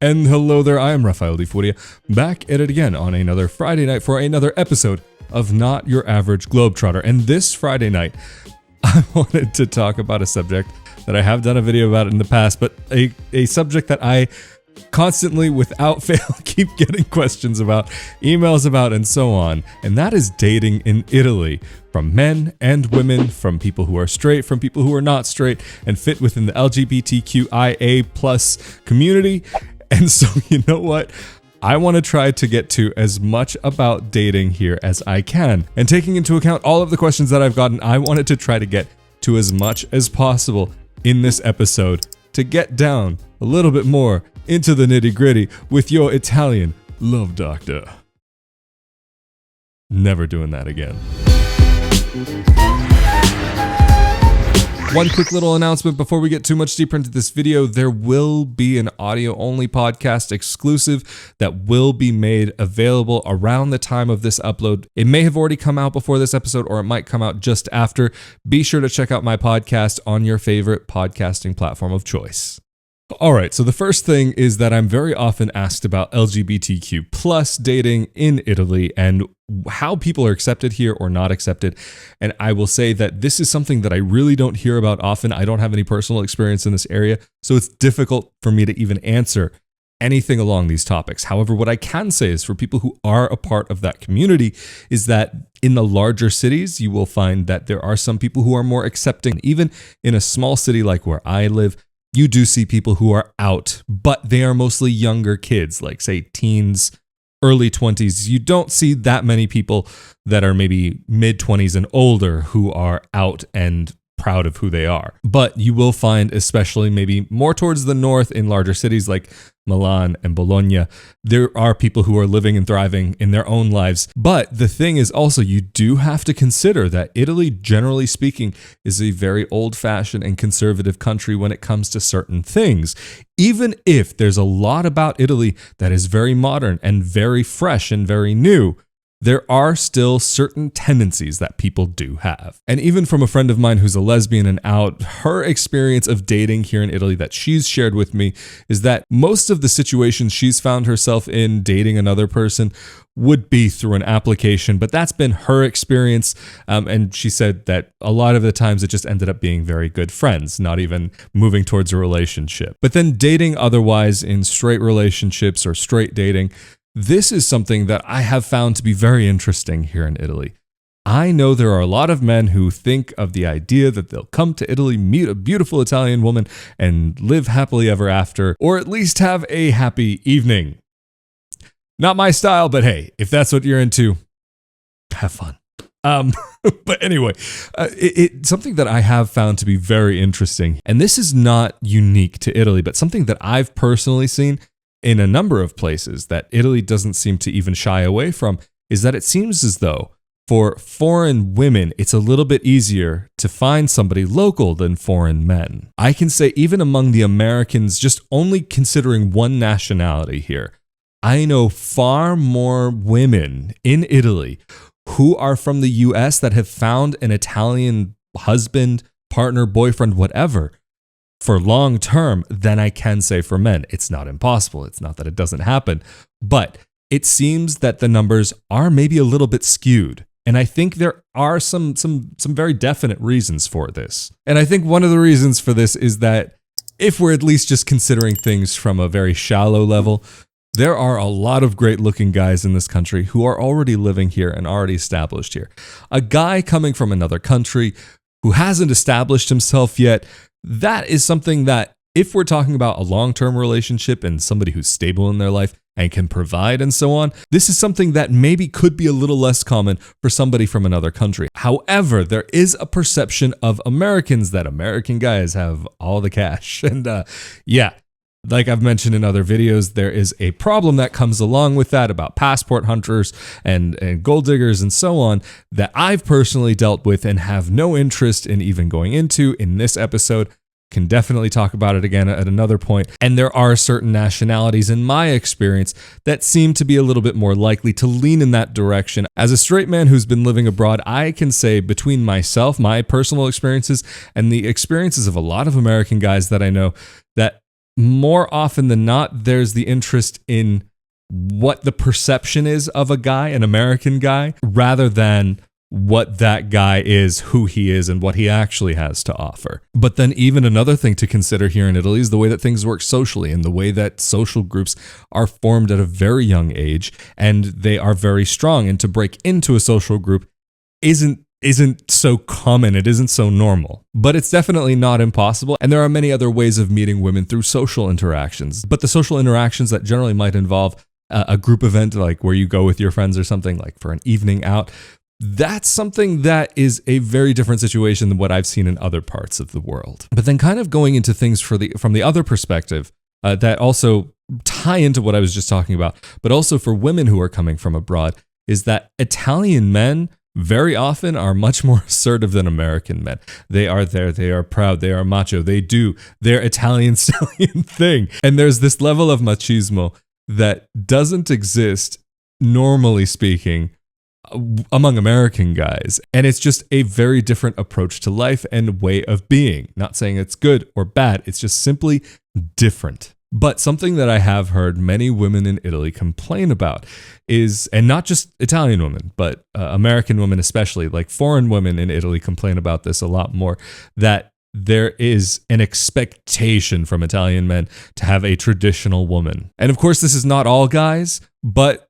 And hello there, I am Rafael de Furia, back at it again on another Friday night for another episode of Not Your Average Globetrotter. And this Friday night, I wanted to talk about a subject that I have done a video about in the past, but a subject that I constantly, without fail, keep getting questions about, emails about, and so on. And that is dating in Italy, from men and women, from people who are straight, from people who are not straight, and fit within the LGBTQIA+ community. And so, you know what? I want to try to get to as much about dating here as I can. And taking into account all of the questions that I've gotten, I wanted to try to get to as much as possible in this episode to get down a little bit more into the nitty-gritty with your Italian love doctor. Never doing that again. One quick little announcement before we get too much deeper into this video. There will be an audio-only podcast exclusive that will be made available around the time of this upload. It may have already come out before this episode, or it might come out just after. Be sure to check out my podcast on your favorite podcasting platform of choice. All right, so the first thing is that I'm very often asked about LGBTQ+ dating in Italy and how people are accepted here or not accepted. And I will say that this is something that I really don't hear about often. I don't have any personal experience in this area, so it's difficult for me to even answer anything along these topics. However, what I can say is for people who are a part of that community is that in the larger cities, you will find that there are some people who are more accepting. Even in a small city like where I live, you do see people who are out, but they are mostly younger kids, like say teens, early 20s. You don't see that many people that are maybe mid 20s and older who are out and proud of who they are. But you will find, especially maybe more towards the north in larger cities like Milan and Bologna, there are people who are living and thriving in their own lives. But the thing is also, you do have to consider that Italy, generally speaking, is a very old-fashioned and conservative country when it comes to certain things. Even if there's a lot about Italy that is very modern and very fresh and very new, there are still certain tendencies that people do have. And even from a friend of mine who's a lesbian and out, her experience of dating here in Italy that she's shared with me is that most of the situations she's found herself in dating another person would be through an application, but that's been her experience. And she said that a lot of the times it just ended up being very good friends, not even moving towards a relationship. But then dating otherwise in straight relationships or straight dating, this is something that I have found to be very interesting here in Italy. I know there are a lot of men who think of the idea that they'll come to Italy, meet a beautiful Italian woman, and live happily ever after, or at least have a happy evening. Not my style, but hey, if that's what you're into, have fun. But anyway, it's something that I have found to be very interesting. And this is not unique to Italy, but something that I've personally seen in a number of places that Italy doesn't seem to even shy away from, is that it seems as though for foreign women, it's a little bit easier to find somebody local than foreign men. I can say even among the Americans, just only considering one nationality here, I know far more women in Italy who are from the US that have found an Italian husband, partner, boyfriend, whatever, for long term than I can say for men. It's not impossible. It's not that it doesn't happen, but it seems that the numbers are maybe a little bit skewed. And I think there are some very definite reasons for this. And I think one of the reasons for this is that if we're at least just considering things from a very shallow level, there are a lot of great looking guys in this country who are already living here and already established here. A guy coming from another country who hasn't established himself yet, that is something that if we're talking about a long-term relationship and somebody who's stable in their life and can provide and so on, this is something that maybe could be a little less common for somebody from another country. However, there is a perception of Americans that American guys have all the cash. And yeah, like I've mentioned in other videos, there is a problem that comes along with that about passport hunters and gold diggers and so on that I've personally dealt with and have no interest in even going into in this episode. Can definitely talk about it again at another point. And there are certain nationalities in my experience that seem to be a little bit more likely to lean in that direction. As a straight man who's been living abroad, I can say between myself, my personal experiences, and the experiences of a lot of American guys that I know, that more often than not, there's the interest in what the perception is of a guy, an American guy, rather than what that guy is, who he is, and what he actually has to offer. But then even another thing to consider here in Italy is the way that things work socially and the way that social groups are formed at a very young age, and they are very strong. And to break into a social group isn't so common, it isn't so normal. But it's definitely not impossible, and there are many other ways of meeting women through social interactions. But the social interactions that generally might involve a group event, like where you go with your friends or something, like for an evening out, that's something that is a very different situation than what I've seen in other parts of the world. But then kind of going into things from the other perspective that also tie into what I was just talking about, but also for women who are coming from abroad, is that Italian men very often are much more assertive than American men. They are there, they are proud, they are macho, they do their Italian stallion thing. And there's this level of machismo that doesn't exist, normally speaking, among American guys. And it's just a very different approach to life and way of being. Not saying it's good or bad, it's just simply different. But something that I have heard many women in Italy complain about is, and not just Italian women, but American women especially, like foreign women in Italy complain about this a lot more, that there is an expectation from Italian men to have a traditional woman. And of course, this is not all guys, but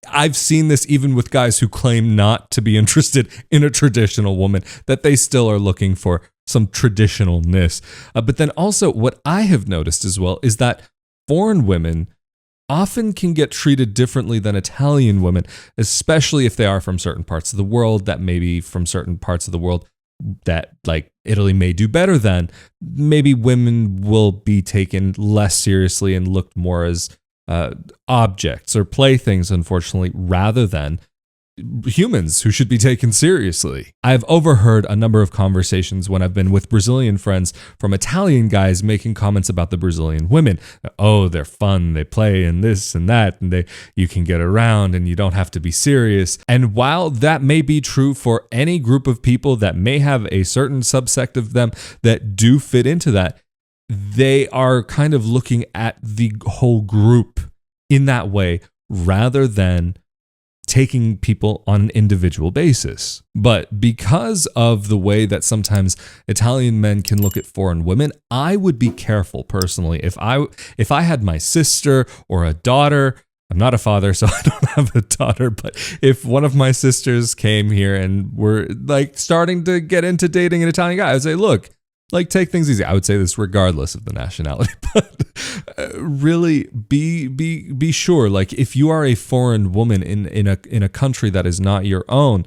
I've seen this even with guys who claim not to be interested in a traditional woman, that they still are looking for some traditionalness. But then also what I have noticed as well is that foreign women often can get treated differently than Italian women, especially if they are from certain parts of the world, that maybe from certain parts of the world that like Italy may do better than. Maybe women will be taken less seriously and looked more as objects or playthings, unfortunately, rather than humans who should be taken seriously. I've overheard a number of conversations when I've been with Brazilian friends from Italian guys making comments about the Brazilian women. Oh, they're fun, they play and this and that, and you can get around and you don't have to be serious. And while that may be true for any group of people that may have a certain subsect of them that do fit into that, they are kind of looking at the whole group in that way rather than taking people on an individual basis. But because of the way that sometimes Italian men can look at foreign women, I would be careful personally. If I had my sister or a daughter, I'm not a father, so I don't have a daughter, but if one of my sisters came here and were like starting to get into dating an Italian guy, I would say, look, like, take things easy. I would say this regardless of the nationality, but really be sure. Like, if you are a foreign woman in a country that is not your own,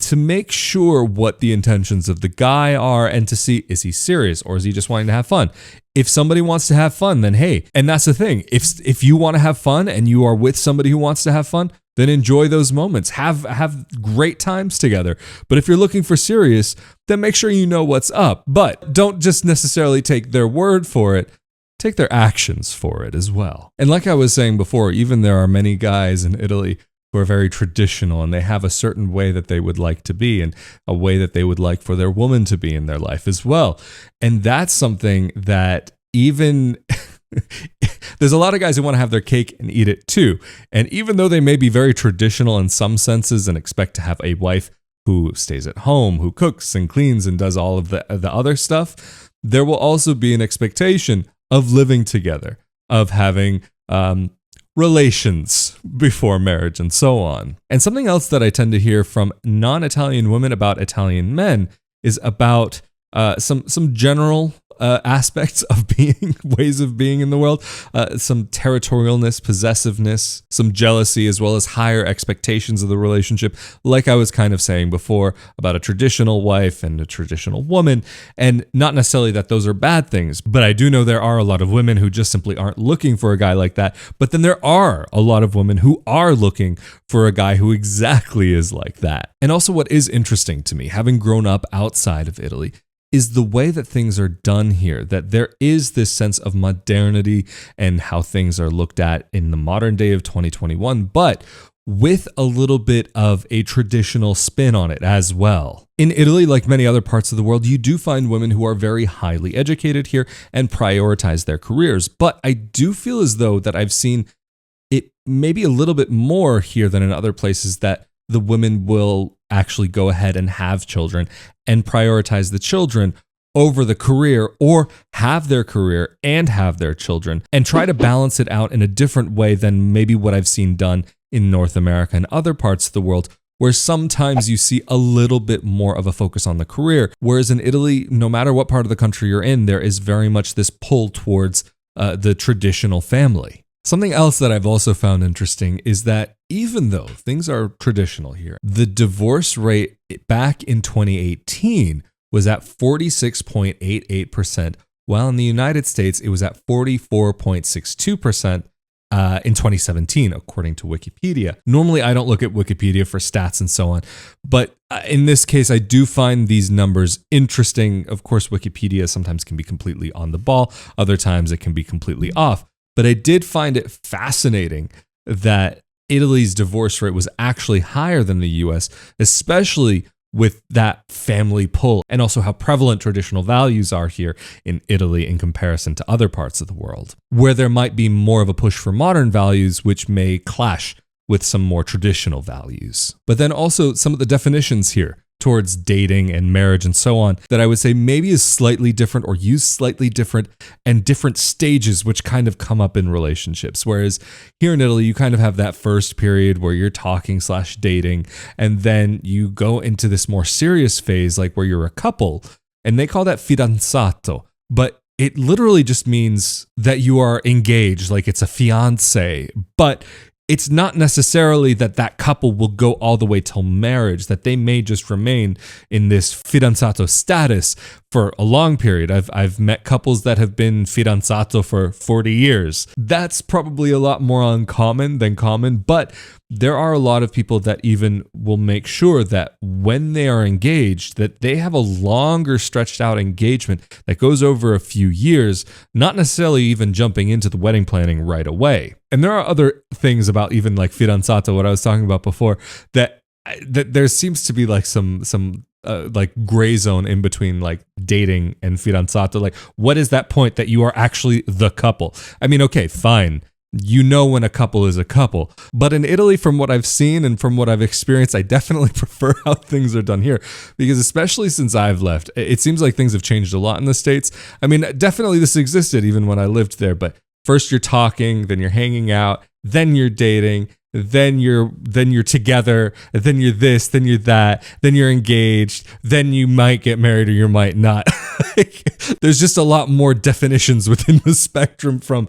to make sure what the intentions of the guy are and to see, is he serious or is he just wanting to have fun? If somebody wants to have fun, then hey, and that's the thing. If you want to have fun and you are with somebody who wants to have fun, then enjoy those moments. Have great times together. But if you're looking for serious, then make sure you know what's up. But don't just necessarily take their word for it. Take their actions for it as well. And like I was saying before, even there are many guys in Italy who are very traditional and they have a certain way that they would like to be and a way that they would like for their woman to be in their life as well. And that's something that even... There's a lot of guys who want to have their cake and eat it too. And even though they may be very traditional in some senses and expect to have a wife who stays at home, who cooks and cleans and does all of the other stuff, there will also be an expectation of living together, of having relations before marriage and so on. And something else that I tend to hear from non-Italian women about Italian men is about some general aspects of being, ways of being in the world, some territorialness, possessiveness, some jealousy, as well as higher expectations of the relationship, like I was kind of saying before about a traditional wife and a traditional woman, and not necessarily that those are bad things, but I do know there are a lot of women who just simply aren't looking for a guy like that, but then there are a lot of women who are looking for a guy who exactly is like that. And also what is interesting to me, having grown up outside of Italy, is the way that things are done here, that there is this sense of modernity and how things are looked at in the modern day of 2021. But with a little bit of a traditional spin on it as well. In Italy, like many other parts of the world, you do find women who are very highly educated here and prioritize their careers. But I do feel as though that I've seen it maybe a little bit more here than in other places, that the women will actually go ahead and have children and prioritize the children over the career, or have their career and have their children, and try to balance it out in a different way than maybe what I've seen done in North America and other parts of the world, where sometimes you see a little bit more of a focus on the career. Whereas in Italy, no matter what part of the country you're in, there is very much this pull towards the traditional family. Something else that I've also found interesting is that even though things are traditional here, the divorce rate back in 2018 was at 46.88%, while in the United States it was at 44.62%. In 2017, according to Wikipedia. Normally, I don't look at Wikipedia for stats and so on, but in this case, I do find these numbers interesting. Of course, Wikipedia sometimes can be completely on the ball. Other times it can be completely off. But I did find it fascinating that Italy's divorce rate was actually higher than the US, especially with that family pull, and also how prevalent traditional values are here in Italy in comparison to other parts of the world, where there might be more of a push for modern values, which may clash with some more traditional values. But then also some of the definitions here towards dating and marriage and so on that I would say maybe is slightly different, or use slightly different, and different stages which kind of come up in relationships. Whereas here in Italy, you kind of have that first period where you're talking/dating, and then you go into this more serious phase, like where you're a couple, and they call that fidanzato. But it literally just means that you are engaged, like it's a fiancé, but it's not necessarily that that couple will go all the way till marriage, that they may just remain in this fidanzato status for a long period. I've met couples that have been fidanzato for 40 years. That's probably a lot more uncommon than common, but there are a lot of people that even will make sure that when they are engaged, that they have a longer stretched out engagement that goes over a few years, not necessarily even jumping into the wedding planning right away. And there are other things about even like fidanzato, what I was talking about before, that there seems to be like some like gray zone in between like dating and fidanzato. Like, what is that point that you are actually the couple? I mean, okay, fine. You know when a couple is a couple. But in Italy, from what I've seen and from what I've experienced, I definitely prefer how things are done here. Because especially since I've left, it seems like things have changed a lot in the States. I mean, definitely this existed even when I lived there, but first you're talking, then you're hanging out, then you're dating, then you're together, then you're this, then you're that, then you're engaged, then you might get married or you might not. There's just a lot more definitions within the spectrum from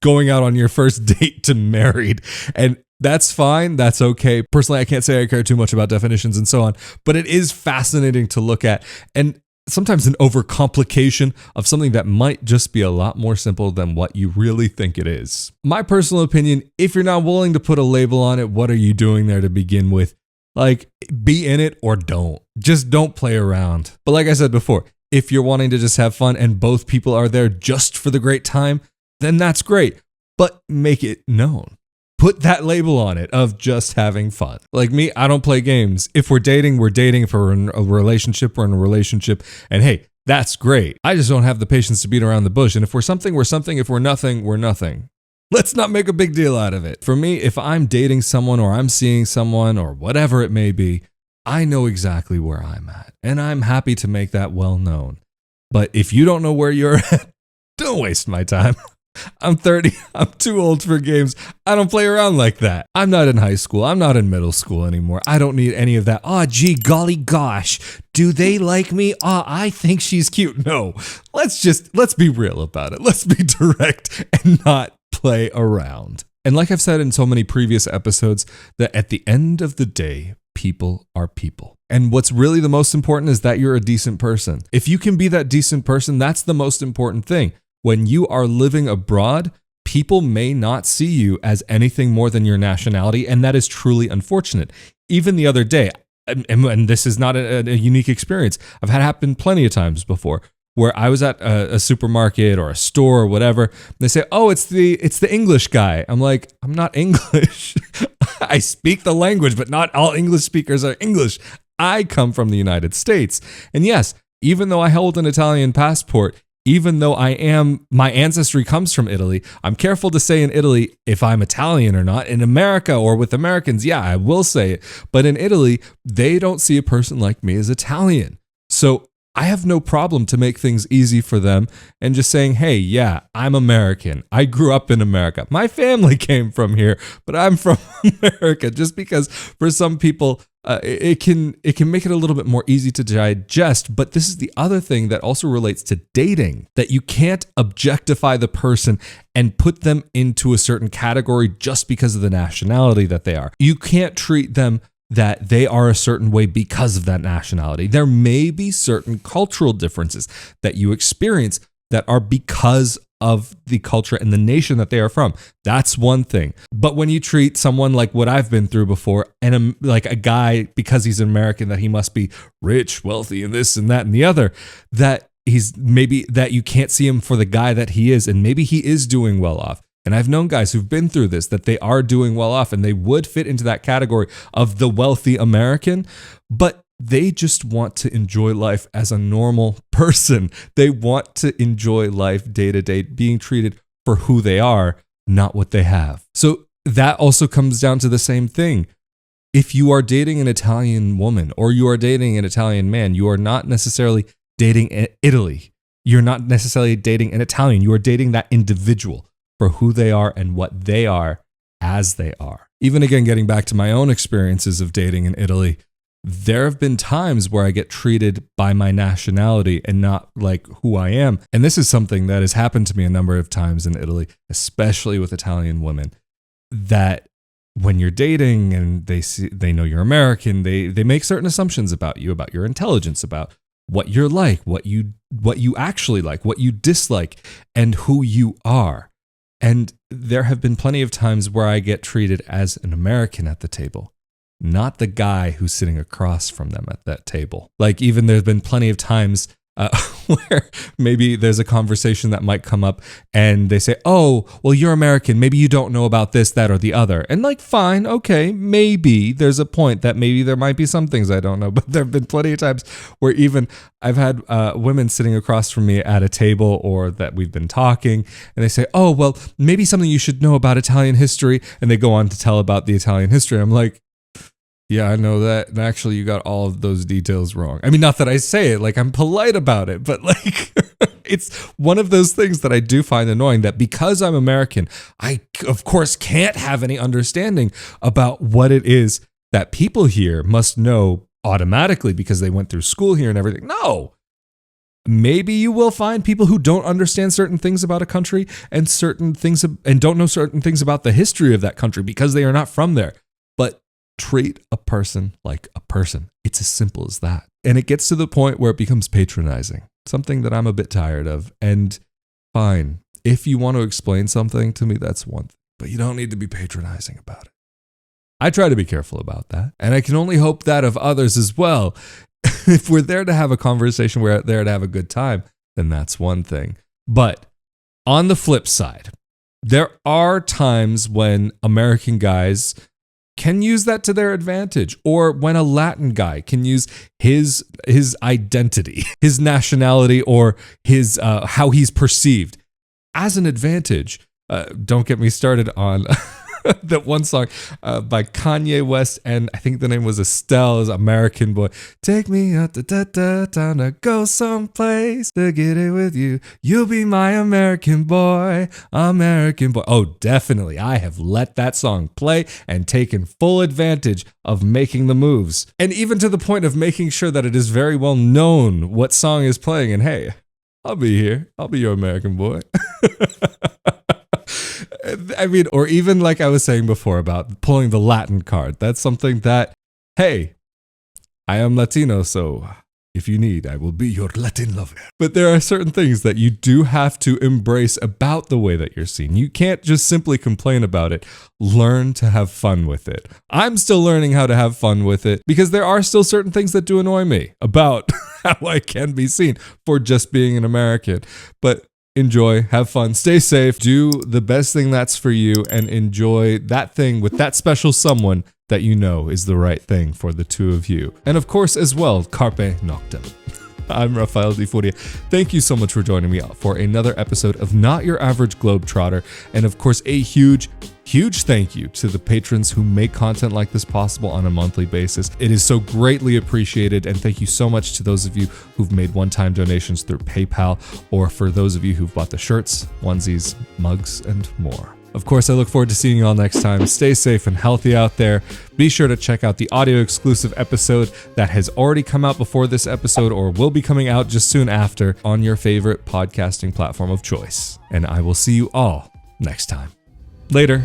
going out on your first date to married. And that's fine. That's okay. Personally, I can't say I care too much about definitions and so on, but it is fascinating to look at. And sometimes an overcomplication of something that might just be a lot more simple than what you really think it is. My personal opinion, if you're not willing to put a label on it, what are you doing there to begin with? Like, be in it or don't. Just don't play around. But like I said before, if you're wanting to just have fun and both people are there just for the great time, then that's great. But make it known. Put that label on it of just having fun. Like me, I don't play games. If we're dating, we're dating. If we're in a relationship, we're in a relationship. And hey, that's great. I just don't have the patience to beat around the bush. And if we're something, we're something. If we're nothing, we're nothing. Let's not make a big deal out of it. For me, if I'm dating someone or I'm seeing someone or whatever it may be, I know exactly where I'm at. And I'm happy to make that well known. But if you don't know where you're at, don't waste my time. I'm 30. I'm too old for games. I don't play around like that. I'm not in high school. I'm not in middle school anymore. I don't need any of that. Oh, gee, golly gosh. Do they like me? Oh, I think she's cute. No, let's be real about it. Let's be direct and not play around. And like I've said in so many previous episodes, that at the end of the day, people are people. And what's really the most important is that you're a decent person. If you can be that decent person, that's the most important thing. When you are living abroad, people may not see you as anything more than your nationality, and that is truly unfortunate. Even the other day, and this is not a unique experience, I've had it happen plenty of times before, where I was at a supermarket or a store or whatever, and they say, "Oh, it's the English guy." I'm like, "I'm not English. I speak the language, but not all English speakers are English. I come from the United States. And yes, even though I hold an Italian passport, even though my ancestry comes from Italy, I'm careful to say in Italy if I'm Italian or not. In America or with Americans, yeah, I will say it. But in Italy, they don't see a person like me as Italian. So I have no problem to make things easy for them and just saying, hey, yeah, I'm American. I grew up in America. My family came from here, but I'm from America. Just because for some people, it can make it a little bit more easy to digest. But this is the other thing that also relates to dating, that you can't objectify the person and put them into a certain category just because of the nationality that they are. You can't treat them that they are a certain way because of that nationality. There may be certain cultural differences that you experience that are because of the culture and the nation that they are from. That's one thing. But when you treat someone like what I've been through before, and like a guy, because he's an American, that he must be rich, wealthy, and this and that and the other, that he's maybe that you can't see him for the guy that he is, and maybe he is doing well off. And I've known guys who've been through this, that they are doing well off and they would fit into that category of the wealthy American, but they just want to enjoy life as a normal person. They want to enjoy life day to day, being treated for who they are, not what they have. So that also comes down to the same thing. If you are dating an Italian woman or you are dating an Italian man, you are not necessarily dating Italy. You're not necessarily dating an Italian. You are dating that individual for who they are and what they are as they are. Even again, getting back to my own experiences of dating in Italy, there have been times where I get treated by my nationality and not like who I am. And this is something that has happened to me a number of times in Italy, especially with Italian women, that when you're dating and they know you're American, they make certain assumptions about you, about your intelligence, about what you're like, what you actually like, what you dislike, and who you are. And there have been plenty of times where I get treated as an American at the table, not the guy who's sitting across from them at that table. Like even there's been plenty of times where maybe there's a conversation that might come up and they say, oh, well, you're American. Maybe you don't know about this, that, or the other. And like, fine, okay, maybe there's a point that maybe there might be some things I don't know. But there have been plenty of times where even I've had women sitting across from me at a table or that we've been talking and they say, oh, well, maybe something you should know about Italian history. And they go on to tell about the Italian history. I'm like, yeah, I know that. And actually, you got all of those details wrong. I mean, not that I say it, like I'm polite about it, but like it's one of those things that I do find annoying, that because I'm American, I, of course, can't have any understanding about what it is that people here must know automatically because they went through school here and everything. No. Maybe you will find people who don't understand certain things about a country and certain things and don't know certain things about the history of that country because they are not from there. But treat a person like a person. It's as simple as that. And it gets to the point where it becomes patronizing, something that I'm a bit tired of. And fine, if you want to explain something to me, that's one thing, but you don't need to be patronizing about it. I try to be careful about that. And I can only hope that of others as well. If we're there to have a conversation, we're there to have a good time, then that's one thing. But on the flip side, there are times when American guys can use that to their advantage, or when a Latin guy can use his identity, his nationality, or his how he's perceived as an advantage. Don't get me started on that one song by Kanye West, and I think the name was Estelle, is American Boy. Take me out time to go someplace to get it with you. You'll be my American boy, American boy. Oh, definitely. I have let that song play and taken full advantage of making the moves. And even to the point of making sure that it is very well known what song is playing. And hey, I'll be here. I'll be your American boy. I mean, or even like I was saying before about pulling the Latin card. That's something that, hey, I am Latino, so if you need, I will be your Latin lover. But there are certain things that you do have to embrace about the way that you're seen. You can't just simply complain about it. Learn to have fun with it. I'm still learning how to have fun with it because there are still certain things that do annoy me about how I can be seen for just being an American. But enjoy, have fun, stay safe, do the best thing that's for you, and enjoy that thing with that special someone that you know is the right thing for the two of you. And of course, as well, carpe noctem. I'm Rafael de Furia. Thank you so much for joining me for another episode of Not Your Average Globetrotter. And of course, a huge thank you to the patrons who make content like this possible on a monthly basis. It is so greatly appreciated. And thank you so much to those of you who've made one-time donations through PayPal, or for those of you who've bought the shirts, onesies, mugs, and more. Of course, I look forward to seeing you all next time. Stay safe and healthy out there. Be sure to check out the audio exclusive episode that has already come out before this episode or will be coming out just soon after on your favorite podcasting platform of choice. And I will see you all next time. Later.